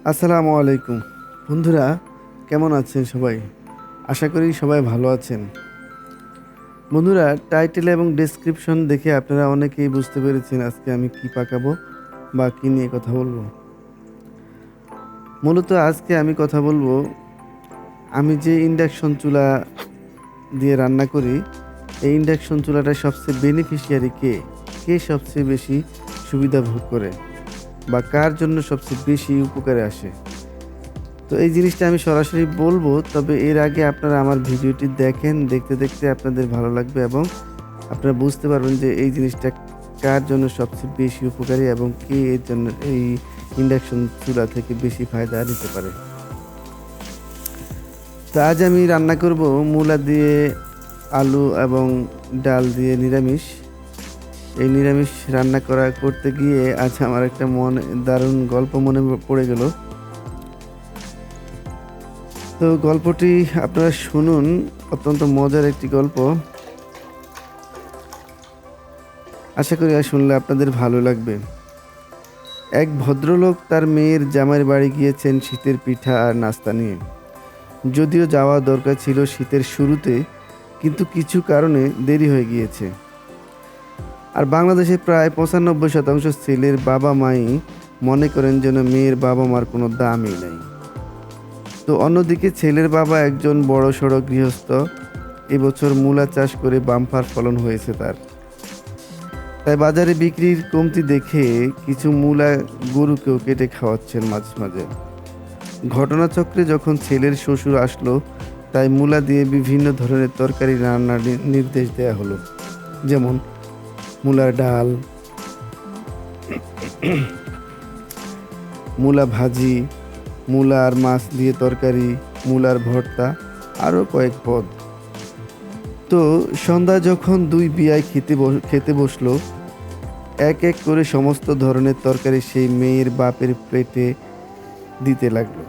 আসসালামু আলাইকুম বন্ধুরা, কেমন আছেন সবাই? আশা করি সবাই ভালো আছেন। বন্ধুরা, টাইটেল এবং ডেসক্রিপশন দেখে আপনারা অনেকেই বুঝতে পেরেছেন আজকে আমি কি পাকাবো বা কি নিয়ে কথা বলবো। মূলত আজকে আমি কথা বলবো আমি যে ইন্ডাকশন চুলা দিয়ে রান্না করি, এই ইন্ডাকশন চুলাটা সবচেয়ে বেনিফিশিয়ারি কে, কে সবচেয়ে বেশি সুবিধা ভোগ করে বা কার জন্য সবচেয়ে বেশি উপকারে আসে। তো এই জিনিসটা আমি সরাসরি বলবো, তবে এর আগে আপনারা আমার ভিডিওটি দেখেন, দেখতে দেখতে আপনাদের ভালো লাগবে এবং আপনারা বুঝতে পারবেন যে এই জিনিসটা কার জন্য সবচেয়ে বেশি উপকারী এবং কে এর জন্য এই ইন্ডাকশন চুলা থেকে বেশি ফায়দা নিতে পারে। তো আজ আমি রান্না করব মূলা দিয়ে আলু এবং ডাল দিয়ে নিরামিষ। এই নিরামিষ রান্না করতে গিয়ে আজ আমার একটা দারুণ গল্প মনে পড়ে গেল। তো গল্পটি আপনারা শুনুন, অত্যন্ত মজার একটি গল্প। আশা করি শুনলে আপনাদের ভালো লাগবে। এক ভদ্রলোক তার মেয়ের জামাইয়ের বাড়ি গিয়েছেন শীতের পিঠা আর নাস্তা নিয়ে। যদিও যাওয়া দরকার ছিল শীতের শুরুতে, কিন্তু কিছু কারণে দেরি হয়ে গিয়েছে। আর বাংলাদেশে প্রায় 95% ছেলের বাবা মাই মনে করেন যেন মেয়ের বাবা মার কোনো দামই নেই। তো অন্যদিকে ছেলের বাবা একজন বড়সড় গৃহস্থ। এবছর মূলা চাষ করে বাম্পার ফলন হয়েছে তার। তাই বাজারে বিক্রির কমতি দেখে কিছু মূলা গরুকেও কেটে খাওয়াচ্ছেন মাঝে মাঝে। ঘটনাচক্রে যখন ছেলের শ্বশুর আসলো, তাই মূলা দিয়ে বিভিন্ন ধরনের তরকারি রান্নার নির্দেশ দেওয়া হলো। যেমন মূলার ডাল, মূলা ভাজি, মূলা আর মাছ দিয়ে তরকারি, মূলার ভর্তা, আরও কয়েক পদ। তো সন্ধ্যা যখন দুই বিয়াই খেতে বসলো, এক এক করে সমস্ত ধরনের তরকারি সেই মেয়ের বাপের প্লেটে দিতে লাগলো।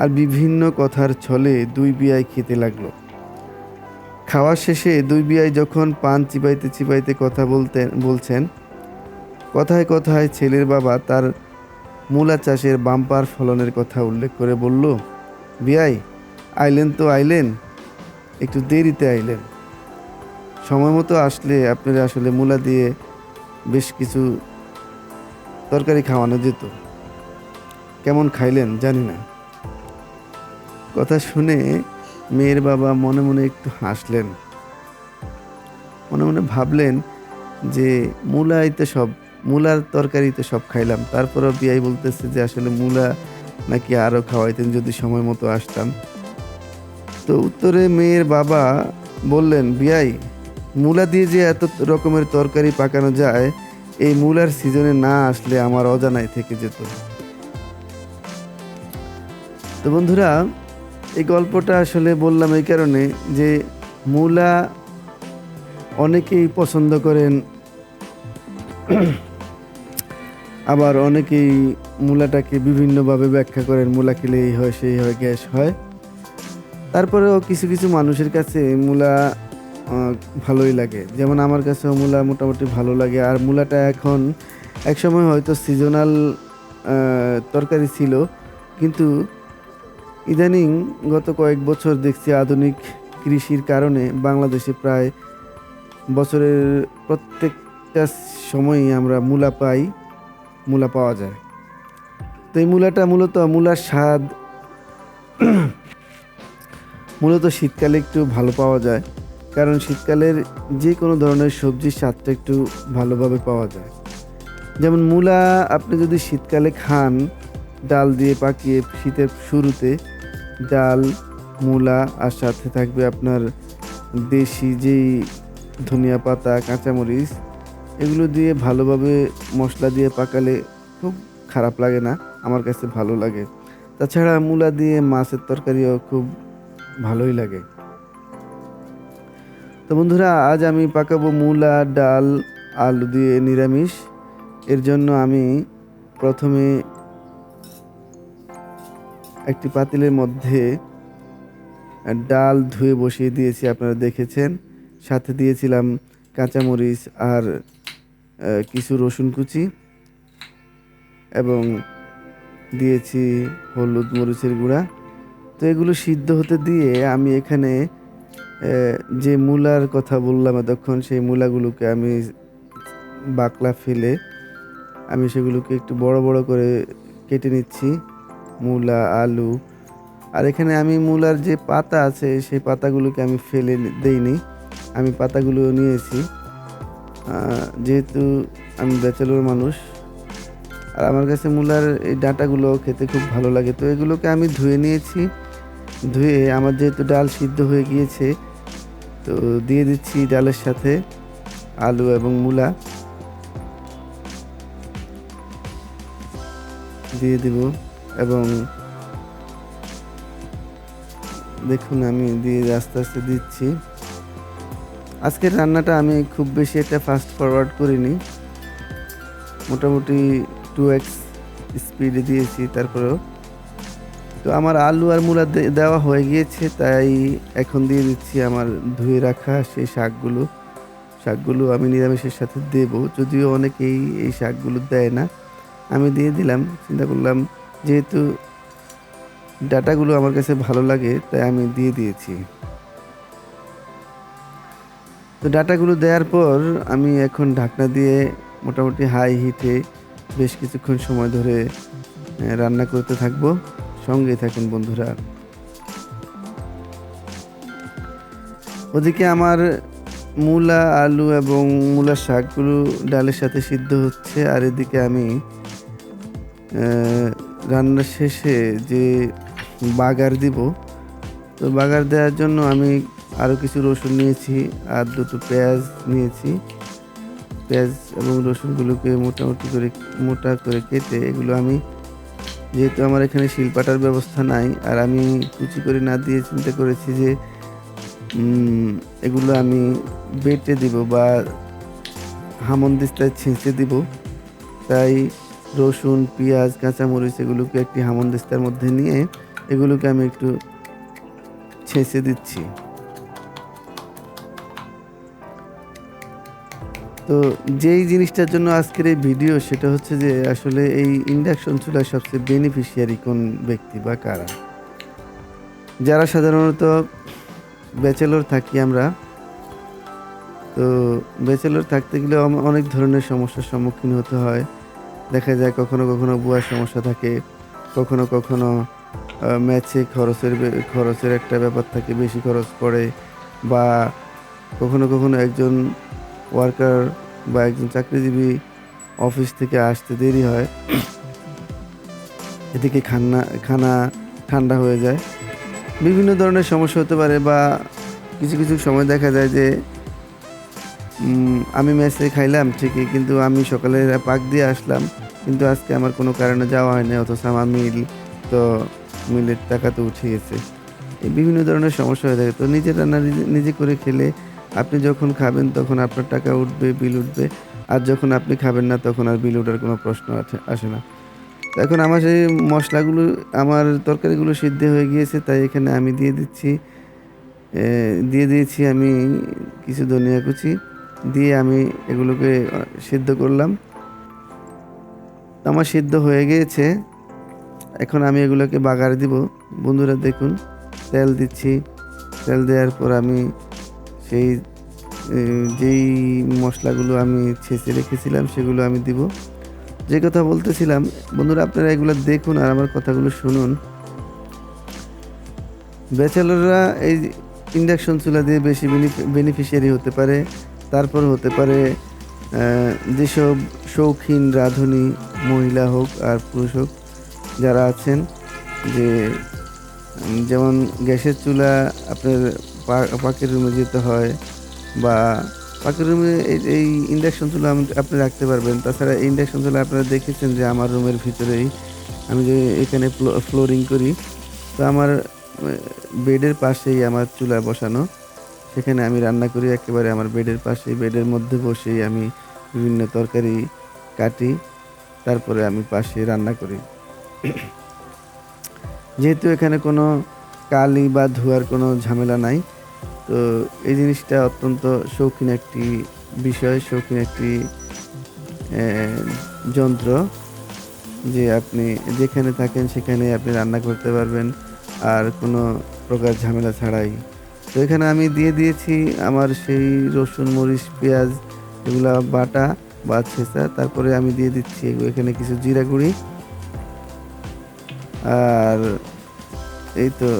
আর বিভিন্ন কথার ছলে দুই বিয়াই খেতে লাগলো। খাওয়া শেষে দুই বিয়াই যখন পান চিবাইতে চিবাইতে কথা বলছেন, কথায় কথায় ছেলের বাবা তার মূলা চাষের বাম্পার ফলনের কথা উল্লেখ করে বলল, বিয়াই আইলেন তো আইলেন, একটু দেরিতে আইলেন। সময় মতো আসলে আপনারা আসলে মূলা দিয়ে বেশ কিছু তরকারি খাওয়ানো যেত। কেমন খাইলেন জানি না। কথা শুনে মেয়ের বাবা মনে মনে একটু হাসলেন। মনে মনে ভাবলেন যে মূলার তরকারি তো সব খাইলাম, তারপরও বিয়াই বলতেছে যে আসলে মূলা নাকি আরও খাওয়াইতেন যদি সময় মতো আসতাম। তো উত্তরে মেয়ের বাবা বললেন, বিয়াই মূলা দিয়ে যে এত রকমের তরকারি পাকানো যায়, এই মূলার সিজনে না আসলে আমার অজানায় থেকে যেত। তো বন্ধুরা, এই গল্পটা আসলে বললাম এই কারণে যে মূলা অনেকেই পছন্দ করেন, আবার অনেকেই মূলাটাকে বিভিন্নভাবে ব্যাখ্যা করেন। মূলা খেলে এই হয় সেই হয়, গ্যাস হয়। তারপরেও কিছু কিছু মানুষের কাছে মূলা ভালোই লাগে, যেমন আমার কাছেও মূলা মোটামুটি ভালো লাগে। আর মূলাটা এখন একসময় হয়তো সিজনাল তরকারি ছিল, কিন্তু ইদানিং গত কয়েক বছর দেখছি আধুনিক কৃষির কারণে বাংলাদেশে প্রায় বছরের প্রত্যেকটা সময়ই আমরা মূলা পাওয়া যায়। তো এই মূলাটা মূলার স্বাদ মূলত শীতকালে একটু ভালো পাওয়া যায়, কারণ শীতকালের যে কোনো ধরনের সবজির স্বাদটা একটু ভালোভাবে পাওয়া যায়। যেমন মূলা আপনি যদি শীতকালে খান, ডাল দিয়ে পাকিয়ে শীতের শুরুতে, ডাল, মূলা আর সাথে থাকবে আপনার দেশি যেই ধনিয়া পাতা, কাঁচামরিচ, এগুলো দিয়ে ভালোভাবে মশলা দিয়ে পাকালে খুব খারাপ লাগে না, আমার কাছে ভালো লাগে। তাছাড়া মূলা দিয়ে মাছের তরকারিও খুব ভালোই লাগে। তো বন্ধুরা, আজ আমি পাকাবো মূলা, ডাল, আলু দিয়ে নিরামিষ। এর জন্য আমি প্রথমে একটি পাতিলের মধ্যে ডাল ধুয়ে বসিয়ে দিয়েছি, আপনারা দেখেছেন। সাথে দিয়েছিলাম কাঁচামরিচ আর কিছু রসুন কুচি এবং দিয়েছি হলুদ, মরিচের গুঁড়া। তো এগুলো সিদ্ধ হতে দিয়ে আমি এখানে যে মূলার কথা বললাম এতক্ষণ, সেই মূলাগুলোকে আমি বাকলা ফেলে আমি সেগুলোকে একটু বড় বড় করে কেটে নিচ্ছি, মূলা, আলু। আর এখানে আমি মূলার যে পাতা আছে সেই পাতাগুলোকে আমি ফেলে দেইনি, আমি পাতাগুলো নিয়েছি। যেহেতু আমি ব্যাচেলর মানুষ আর আমার কাছে মূলার এই ডাঁটাগুলো খেতে খুব ভালো লাগে, তো এগুলোকে আমি ধুয়ে নিয়েছি। ধুয়ে আমার যেহেতু ডাল সিদ্ধ হয়ে গিয়েছে, তো দিয়ে দিচ্ছি ডালের সাথে আলু এবং মূলা দিয়ে দিব। এবং দেখুন আমি দিয়ে আস্তে আস্তে দিচ্ছি। আজকের রান্নাটা আমি খুব বেশি একটা ফাস্ট ফরওয়ার্ড করিনি, মোটামুটি 2x স্পিডে দিয়েছি। তারপরেও তো আমার আলু আর মূলা দেওয়া হয়ে গিয়েছে, তাই এখন দিয়ে দিচ্ছি আমার ধুয়ে রাখা সেই শাকগুলো আমি নিরামিষের সাথে দেব, যদিও অনেকেই এই শাকগুলো দেয় না, আমি দিয়ে দিলাম। চিন্তা করলাম যেহেতু ডাটাগুলো আমার কাছে ভালো লাগে তাই আমি দিয়ে দিয়েছি। তো ডাটাগুলো দেওয়ার পর আমি এখন ঢাকনা দিয়ে মোটামুটি হাই হিটে বেশ কিছুক্ষণ সময় ধরে রান্না করতে থাকবো। সঙ্গে থাকুন বন্ধুরা। ওদিকে আমার মূলা, আলু এবং মূলার শাকগুলো ডালের সাথে সিদ্ধ হচ্ছে, আর এদিকে আমি রান্নার শেষে যে বাগার দিব, তো বাগার দেওয়ার জন্য আমি আরও কিছু রসুন নিয়েছি আর দুটো পেঁয়াজ নিয়েছি। পেঁয়াজ এবং রসুনগুলোকে মোটা করে কেটে এগুলো আমি, যেহেতু আমার এখানে শিলপাটার ব্যবস্থা নাই আর আমি কুচি করে না দিয়ে চিন্তা করেছি যে এগুলো আমি বেটে দিব বা হামনদিস্তায় ছেঁচে দিব। তাই রসুন, পেঁয়াজ, কাঁচামরিচ এগুলোকে একটি হামনদিস্তার মধ্যে নিয়ে এগুলোকে আমি একটু ছেঁচে দিচ্ছি। তো যেই জিনিসটার জন্য আজকের এই ভিডিও, সেটা হচ্ছে যে আসলে এই ইন্ডাকশন চুলার সবচেয়ে বেনিফিশিয়ারি কোন ব্যক্তি বা কারা। যারা সাধারণত ব্যাচেলর থাকি আমরা, তো ব্যাচেলর থাকতে গেলে অনেক ধরনের সমস্যার সম্মুখীন হতে হয়। দেখা যায় কখনো কখনো বুয়ার সমস্যা থাকে, কখনো কখনো ম্যাচে খরচের একটা ব্যাপার থাকে, বেশি খরচ পড়ে, বা কখনো কখনো একজন ওয়ার্কার বা একজন চাকরিজীবী অফিস থেকে আসতে দেরি হয়, এদিকে খানা ঠান্ডা হয়ে যায়, বিভিন্ন ধরনের সমস্যা হতে পারে। বা কিছু কিছু সময় দেখা যায় যে আমি মেসে খাইলাম ঠিকই, কিন্তু আমি সকালে পাক দিয়ে আসলাম, কিন্তু আজকে আমার কোনো কারণে যাওয়া হয়নি, অথচ আমার মিলের টাকা তো উঠে গেছে। এই বিভিন্ন ধরনের সমস্যা হয়ে থাকে। তো নিজের রান্না নিজে করে খেলে আপনি যখন খাবেন তখন আপনার টাকা উঠবে, বিল উঠবে, আর যখন আপনি খাবেন না তখন আর বিল ওঠার কোনো প্রশ্ন আসে না। তো এখন আমার সেই মশলাগুলো, আমার তরকারিগুলো সিদ্ধ হয়ে গিয়েছে, তাই এখানে আমি দিয়ে দিয়েছি আমি কিছু ধনিয়া কুচি দিয়ে আমি এগুলোকে সিদ্ধ করলাম। আমার সিদ্ধ হয়ে গিয়েছে, এখন আমি এগুলোকে বাগার দিব। বন্ধুরা দেখুন, তেল দিচ্ছি। তেল দেওয়ার পর আমি সেই যেই মশলাগুলো আমি ছেঁচে রেখেছিলাম সেগুলো আমি দিব। যে কথা বলতেছিলাম বন্ধুরা, আপনারা এগুলো দেখুন আর আমার কথাগুলো শুনুন। ব্যাচেলররা এই ইন্ডাকশন চুলা দিয়ে বেশি বেনিফিশিয়ারি হতে পারে। তারপর হতে পারে যেসব শৌখিন রাঁধুনি, মহিলা হোক আর পুরুষ হোক যারা আছেন, যে যেমন গ্যাসের চুলা আপনার পাকের রুমে যেতে হয়, বা পাকের রুমে এই ইন্ডাকশন চুলা আপনি রাখতে পারবেন। তাছাড়া ইন্ডাকশন চুলা আপনারা দেখেছেন যে আমার রুমের ভিতরেই আমি যে এখানে ফ্লোরিং করি, তো আমার বেডের পাশেই আমার চুলা বসানো, সেখানে আমি রান্না করি একেবারে আমার বেডের পাশেই। বেডের মধ্যে বসেই আমি বিভিন্ন তরকারি কাটি, তারপরে আমি পাশে রান্না করি। যেহেতু এখানে কোনো কালি বা ধোয়ার কোনো ঝামেলা নাই, তো এই জিনিসটা অত্যন্ত শৌখিন একটি বিষয়, শৌখিন একটি যন্ত্র। যে আপনি যেখানে থাকেন সেখানে আপনি রান্না করতে পারবেন আর কোনো প্রকার ঝামেলা ছাড়াই। তো এখানে আমি দিয়ে দিয়েছি আমার সেই রসুন, মরিচ, পেঁয়াজ এগুলা বাটা বা ছেঁচা। তারপরে আমি দিয়ে দিচ্ছি এখানে কিছু জিরা গুঁড়ি। আর এই তো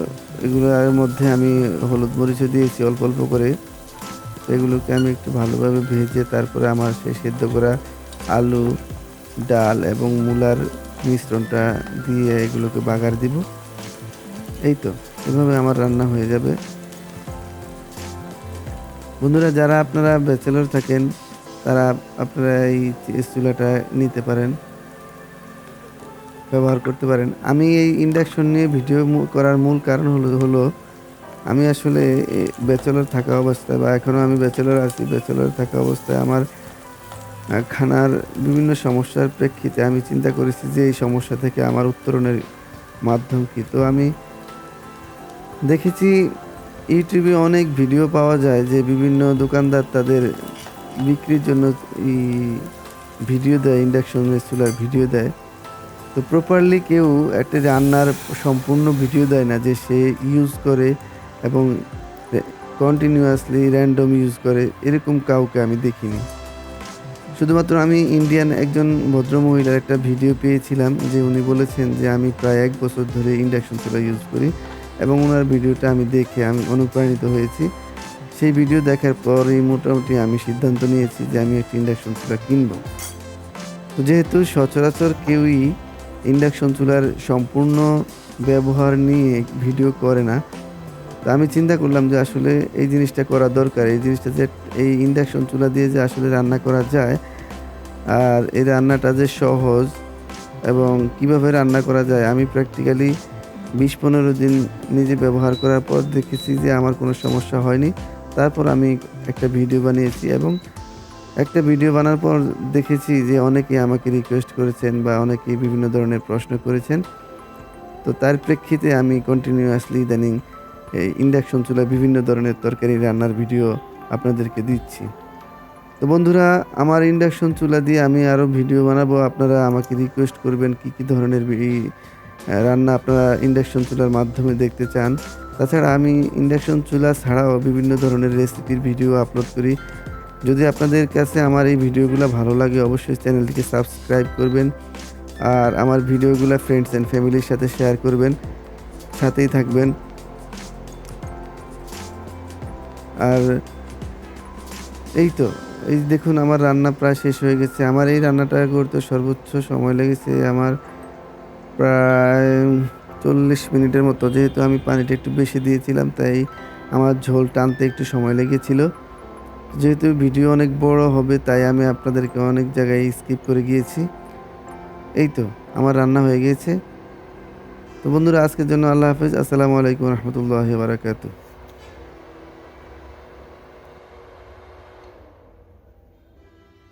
এগুলোর মধ্যে আমি হলুদ মরিচও দিয়েছি অল্প অল্প করে। তো এগুলোকে আমি একটু ভালোভাবে ভেজে তারপরে আমার সেই সেদ্ধ করা আলু, ডাল এবং মূলার মিশ্রণটা দিয়ে এগুলোকে বাগার দিব। এই তো এভাবে আমার রান্না হয়ে যাবে। বন্ধুরা, যারা আপনারা ব্যাচেলর থাকেন তারা আপনারা এই চুলাটা নিতে পারেন, ব্যবহার করতে পারেন। আমি এই ইন্ডাকশন নিয়ে ভিডিও করার মূল কারণ হলো আমি আসলে ব্যাচেলর থাকা অবস্থায় বা এখনও আমি ব্যাচেলর আছি। ব্যাচেলর থাকা অবস্থায় আমার খানার বিভিন্ন সমস্যার প্রেক্ষিতে আমি চিন্তা করেছি যে এই সমস্যা থেকে আমার উত্তরণের মাধ্যম কী। তো আমি দেখেছি ইউটিউবে অনেক ভিডিও পাওয়া যায় যে বিভিন্ন দোকানদার তাদের বিক্রির জন্য এই ভিডিও দেয়, ইন্ডাকশনের চুলার ভিডিও দেয়। তো প্রপারলি কেউ একটা রান্নার সম্পূর্ণ ভিডিও দেয় না, যে সে ইউজ করে এবং কন্টিনিউয়াসলি র্যান্ডম ইউজ করে, এরকম কাউকে আমি দেখিনি। শুধুমাত্র আমি ইন্ডিয়ান একজন ভদ্রমহিলার একটা ভিডিও পেয়েছিলাম যে উনি বলেছেন যে আমি প্রায় 1 বছর ধরে ইন্ডাকশন চুলা ইউজ করি এবং ওনার ভিডিওটা আমি দেখে আমি অনুপ্রাণিত হয়েছি। সেই ভিডিও দেখার পরেই মোটামুটি আমি সিদ্ধান্ত নিয়েছি যে আমি একটা ইন্ডাকশন চুলা কিনবো। তো যেহেতু সচরাচর কেউই ইন্ডাকশন চুলার সম্পূর্ণ ব্যবহার নিয়ে ভিডিও করে না, তো আমি চিন্তা করলাম যে আসলে এই জিনিসটা করা দরকার। এই জিনিসটা যে এই ইন্ডাকশন চুলা দিয়ে যে আসলে রান্না করা যায় আর এই রান্নাটা যে সহজ এবং কিভাবে রান্না করা যায়, আমি প্র্যাকটিক্যালি 20-15 দিন নিজে ব্যবহার করার পর দেখেছি যে আমার কোনো সমস্যা হয়নি। তারপর আমি একটা ভিডিও বানিয়েছি এবং একটা ভিডিও বানার পর দেখেছি যে অনেকেই আমাকে রিকোয়েস্ট করেছেন বা অনেকেই বিভিন্ন ধরনের প্রশ্ন করেছেন। তো তার প্রেক্ষিতে আমি কন্টিনিউয়াসলি ইদানিং এই ইন্ডাকশন চুলায় বিভিন্ন ধরনের তরকারি রান্নার ভিডিও আপনাদেরকে দিচ্ছি। তো বন্ধুরা, আমার ইন্ডাকশন চুলা দিয়ে আমি আরও ভিডিও বানাবো। আপনারা আমাকে রিকোয়েস্ট করবেন কী ধরনের রান্না আপনারা ইন্ডাকশন চুলার মাধ্যমে দেখতে চান। তাছাড়া আমি ইন্ডাকশন চুলা ছাড়াও বিভিন্ন ধরনের রেসিপির ভিডিও আপলোড করি। যদি আপনাদের কাছে আমার এই ভিডিওগুলো ভালো লাগে অবশ্যই চ্যানেলটিকে সাবস্ক্রাইব করবেন আর আমার ভিডিওগুলো ফ্রেন্ডস অ্যান্ড ফ্যামিলির সাথে শেয়ার করবেন, সাথেই থাকবেন। আর এই তো এই দেখুন আমার রান্না প্রায় শেষ হয়ে গেছে। আমার এই রান্নাটা করতে সর্বোচ্চ সময় লেগেছে আমার প্রায় 40 মিনিটের মতো। যেহেতু আমি পানিটা একটু বেশি দিয়েছিলাম তাই আমার ঝোল টানতে একটু সময় লেগেছিল। যেহেতু ভিডিও অনেক বড় হবে তাই আমি আপনাদেরকে অনেক জায়গায় স্কিপ করে গিয়েছি। এই তো আমার রান্না হয়ে গিয়েছে। তো বন্ধুরা, আজকের জন্য আল্লাহ হাফেজ। আসসালামু আলাইকুম রহমতুল্লাহি ওয়া বারাকাতুহু।